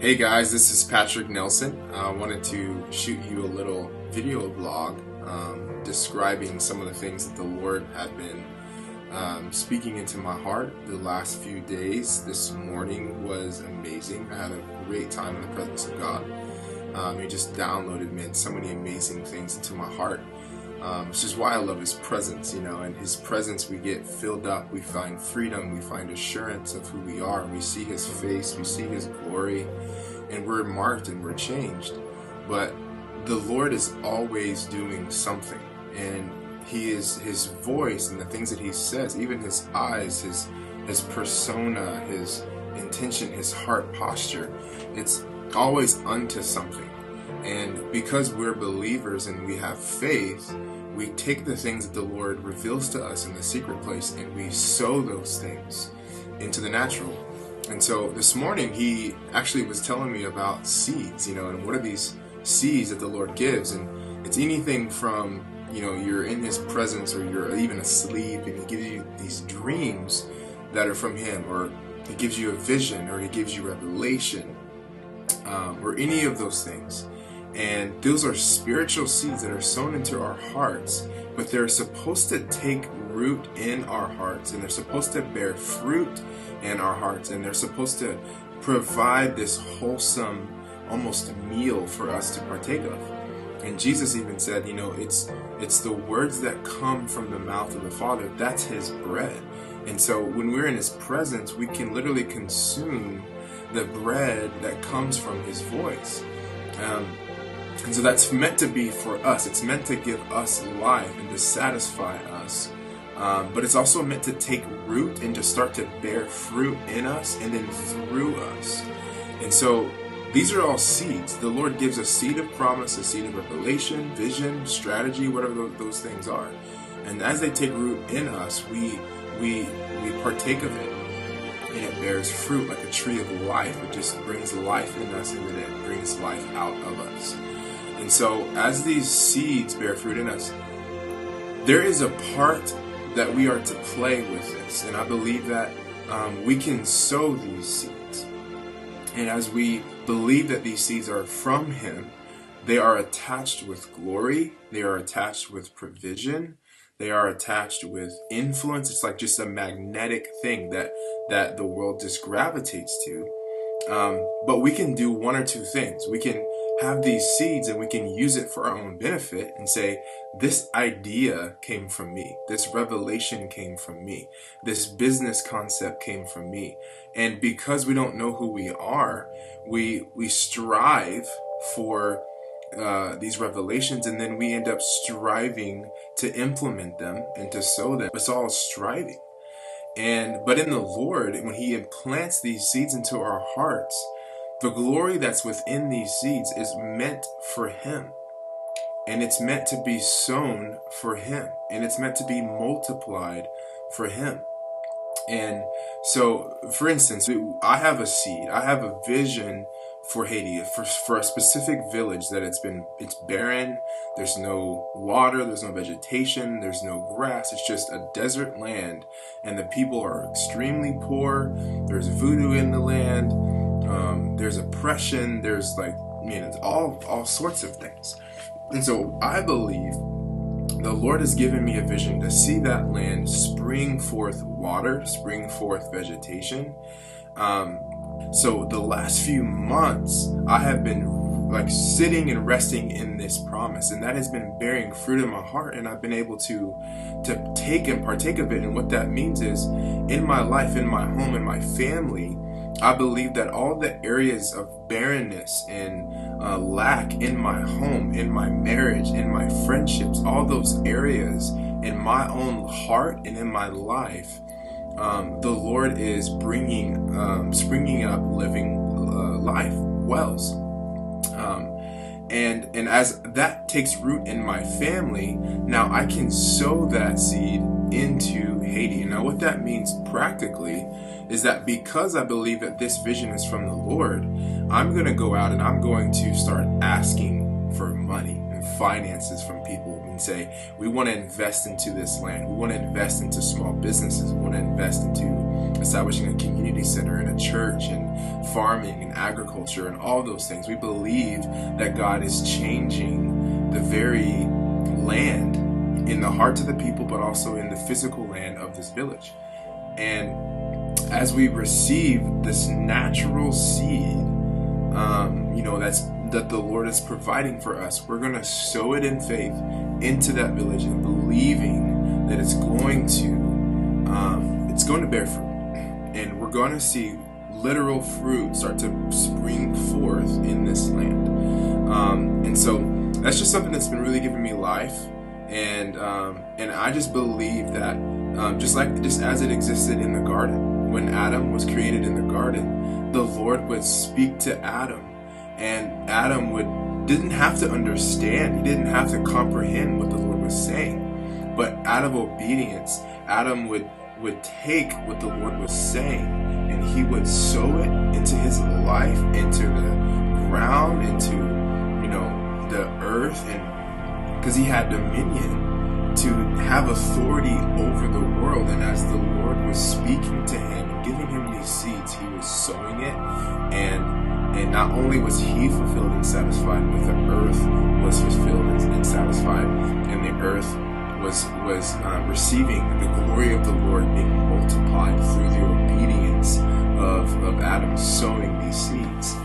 Hey guys, this is Patrick Nelson. I wanted to shoot you a little video vlog describing some of the things that the Lord had been speaking into my heart the last few days. This morning was amazing. I had a great time in the presence of God. He just downloaded, man, so many amazing things into my heart. Which is why I love His presence, you know. In His presence we get filled up, we find freedom, we find assurance of who we are, we see His face, we see His glory, and we're marked and we're changed. But the Lord is always doing something, and His voice and the things that He says, even His eyes, His persona, His intention, His heart posture, it's always unto something. And because we're believers and we have faith, we take the things that the Lord reveals to us in the secret place and we sow those things into the natural. And so this morning he actually was telling me about seeds, you know, and what are these seeds that the Lord gives. And it's anything from, you know, you're in His presence or you're even asleep and He gives you these dreams that are from Him, or He gives you a vision, or He gives you revelation, or any of those things. And those are spiritual seeds that are sown into our hearts, but they're supposed to take root in our hearts, and they're supposed to bear fruit in our hearts, and they're supposed to provide this wholesome, almost meal for us to partake of. And Jesus even said, you know, it's the words that come from the mouth of the Father, that's His bread. And so when we're in His presence, we can literally consume the bread that comes from His voice. And so that's meant to be for us. It's meant to give us life and to satisfy us. But it's also meant to take root and to start to bear fruit in us and then through us. And so these are all seeds. The Lord gives a seed of promise, a seed of revelation, vision, strategy, whatever those things are. And as they take root in us, we partake of it. And it bears fruit like a tree of life. It just brings life in us, and then it brings life out of us. And so as these seeds bear fruit in us, there is a part that we are to play with this. And I believe that we can sow these seeds. And as we believe that these seeds are from Him, they are attached with glory. They are attached with provision. They are attached with influence. It's like just a magnetic thing that the world just gravitates to. But we can do one or two things. We can have these seeds and we can use it for our own benefit and say, this idea came from me. This revelation came from me. This business concept came from me. And because we don't know who we are, we strive for these revelations, and then we end up striving to implement them and to sow them. It's all striving. But in the Lord, when He implants these seeds into our hearts, the glory that's within these seeds is meant for Him. And it's meant to be sown for Him. And it's meant to be multiplied for Him. And so, for instance, I have a seed. I have a vision for Haiti, for a specific village that it's barren. There's no water, there's no vegetation, there's no grass. It's just a desert land, and the people are extremely poor. There's voodoo in the land. There's oppression. There's it's all sorts of things. And so I believe the Lord has given me a vision to see that land spring forth water, spring forth vegetation. So the last few months, I have been sitting and resting in this promise, and that has been bearing fruit in my heart, and I've been able to take and partake of it. And what that means is, in my life, in my home, in my family, I believe that all the areas of barrenness and lack in my home, in my marriage, in my friendships, all those areas in my own heart and in my life, the Lord is springing up living life wells. And as that takes root in my family, now I can sow that seed into Haiti. Now what that means practically is that because I believe that this vision is from the Lord, I'm going to go out and I'm going to start asking for money and finances from people and say, we want to invest into this land. We want to invest into small businesses. We want to invest into establishing a community center and a church and farming and agriculture and all those things. We believe that God is changing the very land in the hearts of the people, but also in the physical land of this village. And as we receive this natural seed, that the Lord is providing for us, we're going to sow it in faith into that village and believing that it's going to bear fruit, and we're going to see literal fruit start to spring forth in this land. And so that's just something that's been really giving me life, and I just believe that just as it existed in the garden, when Adam was created in the garden, the Lord would speak to Adam, and Adam didn't have to understand, he didn't have to comprehend what the Lord was saying, but out of obedience, Adam would take what the Lord was saying, and he would sow it into his life, into the ground, into the earth, and because he had dominion to have authority over the world. And as the Lord was speaking to him, giving him these seeds, he was sowing it, and not only was he fulfilled and satisfied, but the earth was fulfilled and satisfied, and the earth was receiving the glory of the Lord being multiplied through the obedience of Adam sowing these seeds.